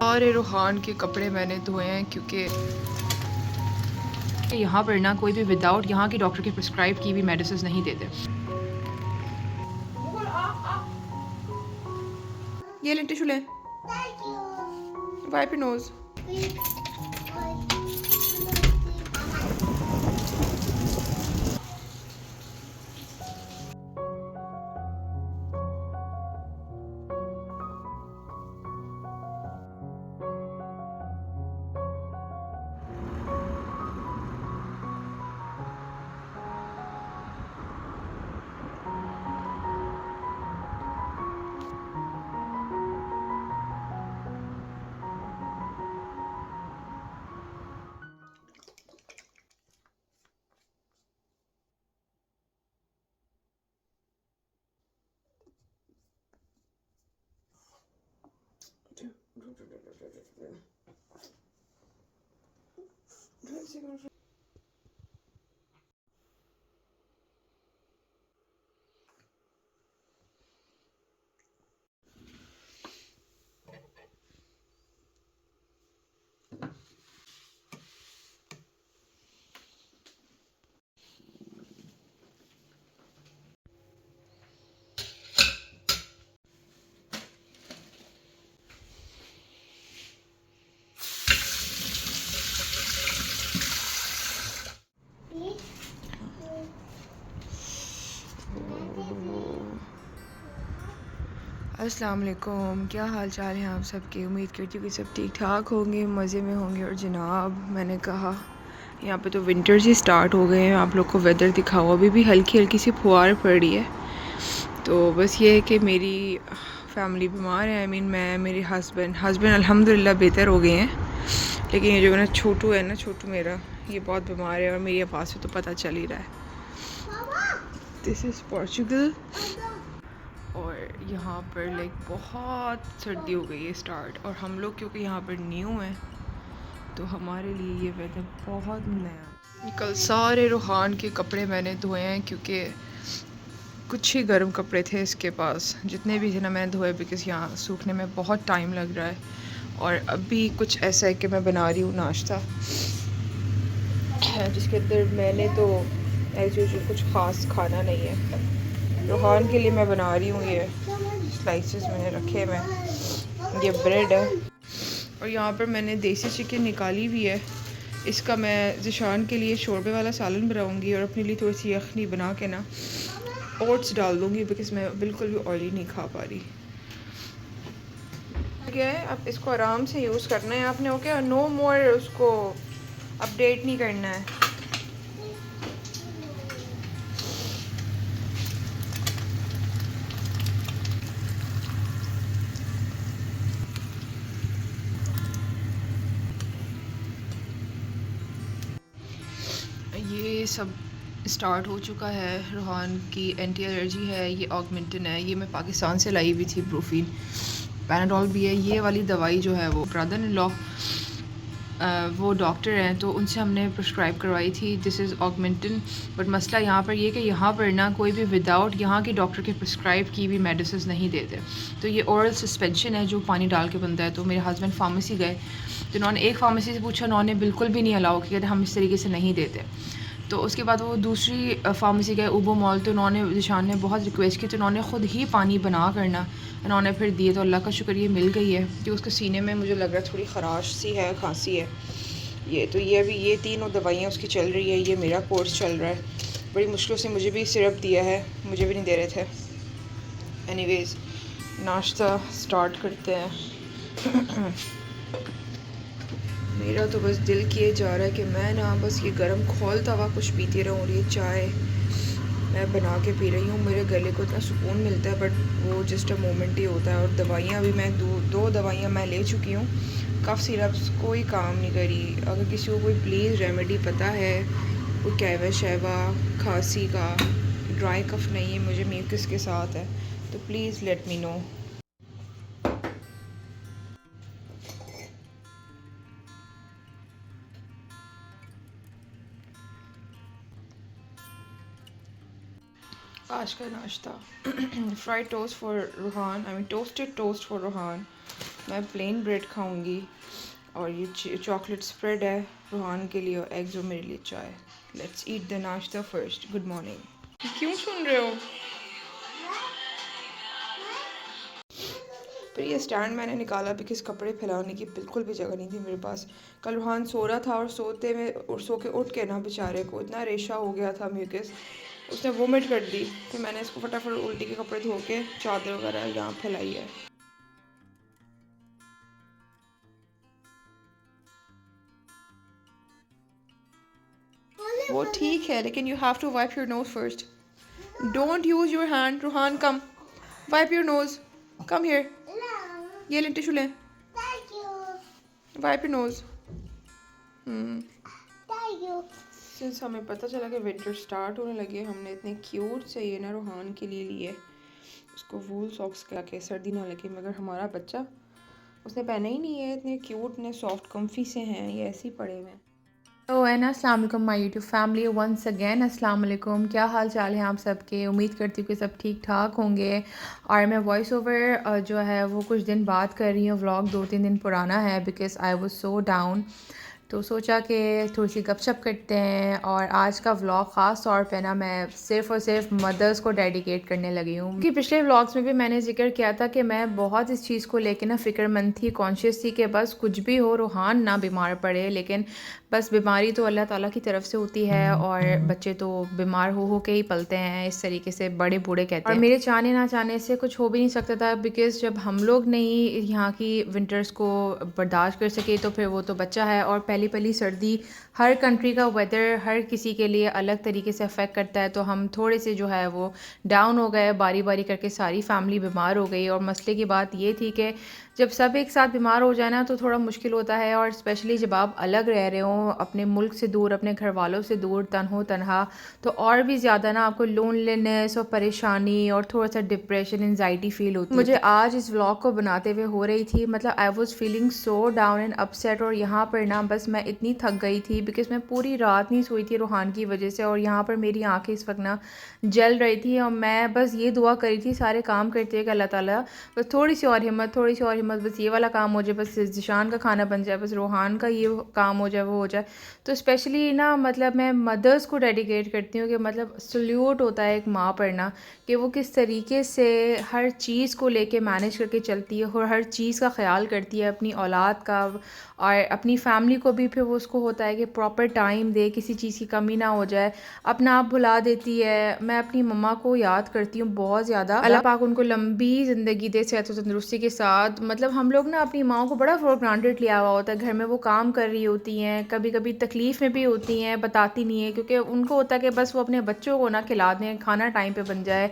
सारे रूहान के कपड़े मैंने धोए हैं क्योंकि यहाँ पर ना कोई भी विदाउट यहाँ के डॉक्टर के प्रिस्क्राइब की भी मेडिसिन नहीं देते। ये ले टिशू ले, वाइप योर नोज। अस्सलाम वालेकुम, क्या हाल चाल है आप सबके। उम्मीद करती हूँ कि सब ठीक ठाक होंगे, मज़े में होंगे। और जनाब मैंने कहा यहाँ पे तो विंटर्स ही स्टार्ट हो गए हैं। आप लोग को वेदर दिखाओ, अभी भी हल्की हल्की सी फुहार पड़ रही है। तो बस ये है कि मेरी फैमिली बीमार है। मैं मेरे हस्बैंड अल्हम्दुलिल्लाह बेहतर हो गए हैं, लेकिन ये जो मेरा छोटू है ना, छोटू मेरा, ये बहुत बीमार है और मेरी आवाज़ से तो पता चल ही रहा है। दिस इज़ पोर्चुगल और यहाँ पर लाइक बहुत सर्दी हो गई है स्टार्ट। और हम लोग क्योंकि यहाँ पर न्यू हैं तो हमारे लिए ये वेदर बहुत नया। कल सारे रूहान के कपड़े मैंने धोए हैं क्योंकि कुछ ही गर्म कपड़े थे इसके पास। जितने भी थे ना मैंने धोए, बिकॉज़ यहाँ सूखने में बहुत टाइम लग रहा है। और अभी कुछ ऐसा है कि मैं बना रही हूँ नाश्ता, जिसके अंदर मैंने तो एज यूजुअल कुछ ख़ास खाना नहीं है। रूहान के लिए मैं बना रही हूँ, ये स्लाइसेस मैंने रखे हुए हैं, ये ब्रेड है। और यहाँ पर मैंने देसी चिकन निकाली हुई है। इसका मैं ज़िशान के लिए शोरबे वाला सालन बनाऊँगी और अपने लिए थोड़ी सी यखनी बना के ना ओट्स डाल दूँगी, बिकॉज़ मैं बिल्कुल भी ऑयली नहीं खा पा रही। क्या है, अब इसको आराम से यूज़ करना है आपने, ओके। नो मोर उसको अपडेट नहीं करना है। ये सब स्टार्ट हो चुका है। रूहान की एंटी एलर्जी है, ये ऑगमेंटन है, ये मैं पाकिस्तान से लाई हुई थी। ब्रूफीन, पैनाडोल भी है। ये वाली दवाई जो है वो ब्रदर इन लॉ वो डॉक्टर हैं तो उनसे हमने प्रिस्क्राइब करवाई थी। This is Augmentin. बट मसला यहाँ पर ये कि यहाँ पर ना कोई भी विदाउट यहाँ के डॉक्टर के प्रिस्क्राइब की भी मेडिसिन नहीं देते। तो ये ओरल सस्पेंशन है जो पानी डाल के बनता है। तो मेरे हस्बैंड फार्मेसी गए तो उन्होंने एक फार्मेसी से पूछा, उन्होंने बिल्कुल भी नहीं अलाउ किया, हम इस तरीके से नहीं देते। तो उसके बाद वो दूसरी फार्मेसी गए, उबो मॉल, तो उन्होंने निशान ने बहुत रिक्वेस्ट की तो उन्होंने ख़ुद ही पानी बना करना उन्होंने फिर दिए। तो अल्लाह का शुक्र ये मिल गई है कि उसके सीने में मुझे लग रहा है थोड़ी ख़राश सी है, खांसी है। ये तो ये अभी ये तीनों दवाइयाँ उसकी चल रही है। ये मेरा कोर्स चल रहा है। बड़ी मुश्किल से मुझे भी सिरप दिया है, मुझे भी नहीं दे रहे थे। एनीवेज़ नाश्ता स्टार्ट करते हैं। मेरा तो बस दिल किए जा रहा है कि मैं ना बस ये गर्म खोलता हुआ कुछ पीती रहूँ। और ये चाय मैं बना के पी रही हूँ, मेरे गले को इतना सुकून मिलता है, बट वो जस्ट अ मोमेंट ही होता है। और दवाइयाँ भी मैं दो दवाइयाँ मैं ले चुकी हूँ। कफ़ सिरप्स कोई काम नहीं करी। अगर किसी को कोई प्लीज़ रेमेडी पता है, कोई कहवा शहवा खांसी का, ड्राई कफ़ नहीं है, मुझे म्यूकस के साथ है, तो प्लीज़ लेट मी नो। आज का नाश्ता fried toast for Ruhan, toasted toast for Ruhan, मैं प्लेन ब्रेड खाऊंगी और ये चॉकलेट स्प्रेड है रूहान के लिए और एग्स और मेरे लिए चाय। लेट्स ईट द नाश्ता फर्स्ट। Good morning. क्यों सुन रहे हो? फिर ये स्टैंड मैंने निकाला बिकॉज कपड़े फैलाने की बिल्कुल भी जगह नहीं थी मेरे पास। कल रूहान सो रहा था और सोते में और सो के उठ के ना बेचारे को इतना रेशा हो गया था म्यूकस, उसने वोमिट कर दी। फिर मैंने इसको फटाफट उल्टी के कपड़े धो के चादर वगैरह यहाँ फैलाई है। वो ठीक है लेकिन you have to wipe your nose first. Don't use your hand. Ruhan come, wipe your nose, come here. ये लें टिशू लें, वाइप योर नोज। सिंस हमें पता चला कि विंटर स्टार्ट होने लगे, हमने इतने क्यूट से ये ना रूहान के लिए लिए। उसको वूल सॉक्स क्या के सर्दी ना लगे, मगर हमारा बच्चा उसने पहने ही नहीं है। इतने क्यूट ने सॉफ्ट कम्फी से हैं, ये ऐसे ही पड़े हुए हैं। तो एंड अस्सलाम वालेकुम my YouTube family, once again अस्सलाम वालेकुम। क्या हाल चाल है आप सबके? उम्मीद करती हूँ कि सब ठीक ठाक होंगे। और मैं वॉइस ओवर जो है वो कुछ दिन बाद कर रही हूँ। व्लॉग 2-3 दिन पुराना है because I was so down, तो सोचा कि थोड़ी सी गपशप करते हैं। और आज का व्लॉग ख़ास तौर पे ना मैं सिर्फ़ और सिर्फ मदर्स को डेडिकेट करने लगी हूँ, क्योंकि पिछले व्लॉग्स में भी मैंने जिक्र किया था कि मैं बहुत इस चीज़ को लेके ना फ़िक्रमंद थी, कॉन्शियस थी कि बस कुछ भी हो रूहान ना बीमार पड़े। लेकिन बस बीमारी तो अल्लाह ताला की तरफ से होती है और बच्चे तो बीमार हो के ही पलते हैं, इस तरीके से बड़े बूढ़े कहते हैं। और मेरे चाहने ना चाहने से कुछ हो भी नहीं सकता था बिकॉज़ जब हम लोग नहीं यहाँ की विंटर्स को बर्दाश्त कर सके तो फिर वो तो बच्चा है। और पहली सर्दी, हर कंट्री का वेदर हर किसी के लिए अलग तरीके से अफेक्ट करता है। तो हम थोड़े से जो है वो डाउन हो गए, बारी बारी करके सारी फैमिली बीमार हो गई। और मसले की बात ये थी कि जब सब एक साथ बीमार हो जाए ना तो थोड़ा मुश्किल होता है, और स्पेशली जब आप अलग रह रहे हो, अपने मुल्क से दूर, अपने घर वालों से दूर, तन्हा, तो और भी ज़्यादा ना आपको लोनलीनेस और परेशानी और थोड़ा सा डिप्रेशन, एंजाइटी फील होती है। मुझे आज इस व्लॉग को बनाते हुए हो रही थी, मतलब I was feeling so down and upset. और यहाँ पर ना बस मैं इतनी थक गई थी बिकॉज़ मैं पूरी रात नहीं सोई थी रूहान की वजह से। और यहाँ पर मेरी आंखें इस वक्त ना जल रही थी और मैं बस ये दुआ करी थी सारे काम करते हुए कि अल्लाह ताला बस थोड़ी सी और हिम्मत, थोड़ी सी और हिम्मत, बस ये वाला काम हो जाए, बस जिशान का खाना बन जाए, बस रूहान का ये काम हो जाए, वो हो जाए। तो स्पेशली ना मतलब मैं मदर्स को डेडिकेट करती हूँ कि मतलब सल्यूट होता है एक माँ पर ना, कि वो किस तरीके से हर चीज़ को लेके मैनेज करके चलती है और हर चीज़ का ख्याल करती है, अपनी औलाद का और अपनी फैमिली को भी। फिर वो उसको होता है कि प्रॉपर टाइम दे, किसी चीज़ की कमी ना हो जाए, अपना आप भुला देती है। मैं अपनी मम्मा को याद करती हूँ बहुत ज़्यादा। अल्लाह पाक उनको लंबी ज़िंदगी दे, सेहत और तंदुरुस्ती के साथ। मतलब हम लोग ना अपनी माँ को बड़ा फॉर ग्रांटेड लिया हुआ होता है। घर में वो काम कर रही होती हैं, कभी कभी तकलीफ़ में भी होती हैं, बताती नहीं है, क्योंकि उनको होता है कि बस वो अपने बच्चों को ना खिला दें, खाना टाइम पे बन जाए,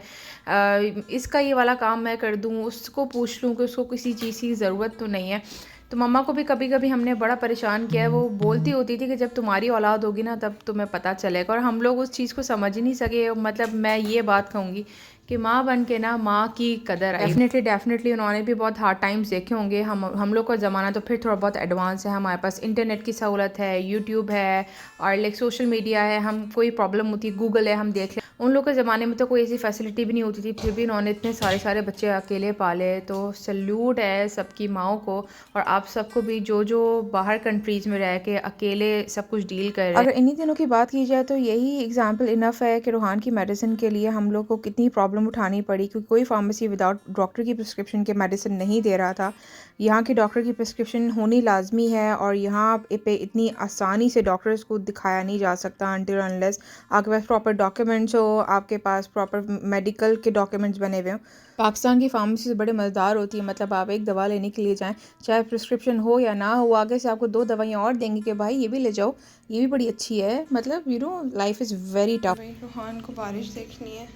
इसका ये वाला काम मैं कर दूँ, उसको पूछ लूँ कि उसको किसी चीज़ की ज़रूरत तो नहीं है। तो मम्मा को भी कभी कभी हमने बड़ा परेशान किया है। वो बोलती होती थी कि जब तुम्हारी औलाद होगी ना तब तुम्हें पता चलेगा, और हम लोग उस चीज़ को समझ ही नहीं सके। मतलब मैं ये बात कहूँगी कि माँ बन के ना माँ की कदर आई। डेफिनेटली उन्होंने भी बहुत हार्ड टाइम्स देखे होंगे। हम लोग का ज़माना तो फिर थोड़ा बहुत एडवांस है, हमारे पास इंटरनेट की सहूलत है, यूट्यूब है और लाइक सोशल मीडिया है। हम कोई प्रॉब्लम होती है गूगल है, हम देख लें। उन लोग के ज़माने में तो कोई ऐसी फैसिलिटी भी नहीं होती थी, फिर भी उन्होंने इतने सारे बच्चे अकेले पाले। तो सल्यूट है सबकी माओ को, और आप सबको भी जो बाहर कंट्रीज़ में रह के अकेले सब कुछ डील कर रहे हैं। अगर इन्हीं दिनों की बात की जाए तो यही एग्जाम्पल इनफ है कि रूहान की मेडिसिन के लिए हम लोग को कितनी प्रॉब्लम उठानी पड़ी, क्योंकि कोई फार्मेसी विदाउट डॉक्टर की प्रिस्क्रिप्शन के मेडिसिन नहीं दे रहा था। यहाँ की डॉक्टर की प्रिस्क्रिप्शन होनी लाजमी है, और यहाँ पे इतनी आसानी से डॉक्टर्स को दिखाया नहीं जा सकता अनटिल अनलेस आपके पास प्रॉपर डॉक्यूमेंट्स हो, आपके पास प्रॉपर मेडिकल के डॉक्यूमेंट्स बने हुए हों। पाकिस्तान की फार्मेसी बड़े मज़ेदार होती है। मतलब आप एक दवा लेने के लिए जाएं, चाहे प्रिस्क्रिप्शन हो या ना हो, आगे से आपको 2 दवाइयाँ और देंगे कि भाई ये भी ले जाओ, ये भी बड़ी अच्छी है। मतलब you know life is very tough. Ruhan को बारिश देखनी है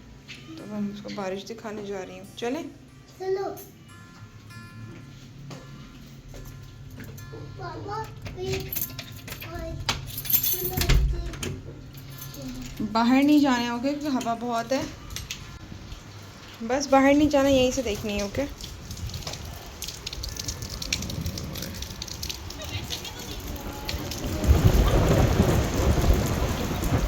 तो मैं उसको बारिश दिखाने जा रही हूँ। चलें? चलो। बाहर नहीं जाना है ओके, क्योंकि हवा बहुत है। बस बाहर नहीं जाना, यहीं से देखनी है ओके।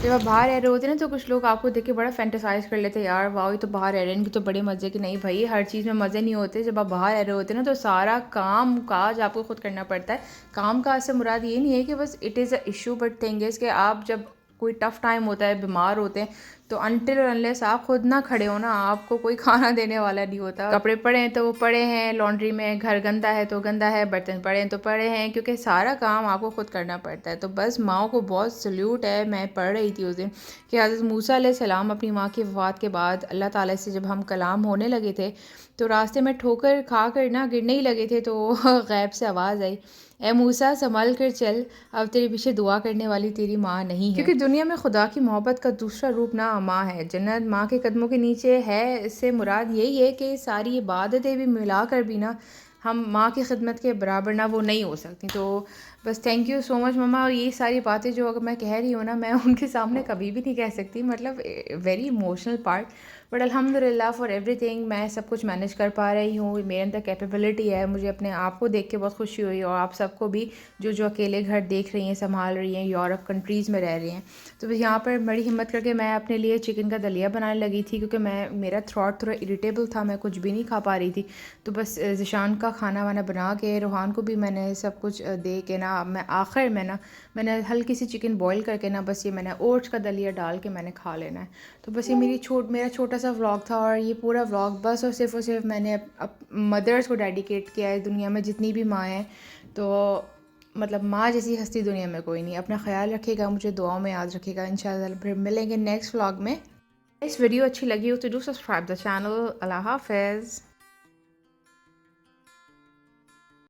जब आप बाहर रह रहे होते हैं ना तो कुछ लोग आपको देख के बड़ा फैंटेसाइज कर लेते हैं, यार वाह ये तो बाहर रह रहे हैं, इनके तो बड़े मज़े के। नहीं भाई, हर चीज़ में मज़े नहीं होते। जब आप बाहर रह रहे होते हैं ना तो सारा काम काज आपको खुद करना पड़ता है। काम काज से मुराद ये नहीं है कि बस it is a issue, but thing is कि आप जब कोई टफ़ टाइम होता है, बीमार होते हैं, तो अनटिल और अनलेस आप खुद ना खड़े हो ना, आपको कोई खाना देने वाला नहीं होता। कपड़े पड़े हैं तो वो पड़े हैं लॉन्ड्री में, घर गंदा है तो गंदा है, बर्तन पड़े हैं तो पड़े हैं, क्योंकि सारा काम आपको खुद करना पड़ता है। तो बस माओ को बहुत सल्यूट है। मैं पढ़ रही थी उस दिन कि हज़रत मूसा अलैहिस्सलाम अपनी माँ की वफ़ात के बाद अल्लाह ताला से जब हम कलाम होने लगे थे, तो रास्ते में ठोकर खा कर ना गिरने ही लगे थे, तो गैब से आवाज़ आई, ए मूसा संभल कर चल, अब तेरे पीछे दुआ करने वाली तेरी माँ नहीं है। क्योंकि दुनिया में खुदा की मोहब्बत का दूसरा रूप ना माँ है। जन्नत माँ के कदमों के नीचे है। इससे मुराद यही है कि सारी इबादतें भी मिला कर भी ना हम माँ की खिदमत के बराबर ना वो नहीं हो सकती। तो बस थैंक यू सो मच मम्मा। और ये सारी बातें जो अगर मैं कह रही हूँ ना, मैं उनके सामने कभी भी नहीं कह सकती, मतलब वेरी इमोशनल पार्ट। बट अल्हम्दुलिल्लाह फॉर एवरीथिंग मैं सब कुछ मैनेज कर पा रही हूँ, मेरे अंदर कैपेबिलिटी है। मुझे अपने आप को देख के बहुत खुशी हुई, और आप सबको भी जो जो अकेले घर देख रही हैं, संभाल रही हैं, यूरोप कंट्रीज़ में रह रही हैं। तो बस यहाँ पर बड़ी हिम्मत करके मैं अपने लिए चिकन का दलिया बनाने लगी थी, क्योंकि मेरा थ्रॉट थोड़ा इरिटेबल था, मैं कुछ भी नहीं खा पा रही थी। तो बस ज़िशान का खाना वाना बना के, रूहान को भी मैंने सब कुछ दे के ना, मैं आखिर में ना मैंने हल्की सी चिकन बॉईल करके ना, बस ये मैंने ओट्स का दलिया डाल के मैंने खा लेना है। तो बस ये मेरा छोटा सा व्लॉग था, और ये पूरा व्लॉग बस और सिर्फ मैंने मदर्स को डेडिकेट किया है। दुनिया में जितनी भी माँ हैं, तो मतलब माँ जैसी हस्ती दुनिया में कोई नहीं। अपना ख्याल रखिएगा, मुझे दुआओं में याद रखिएगा। इंशाल्लाह फिर मिलेंगे नेक्स्ट व्लॉग में। इस वीडियो अच्छी लगी हो तो डू सब्सक्राइब द चैनल। अल्लाह हाफ़िज़।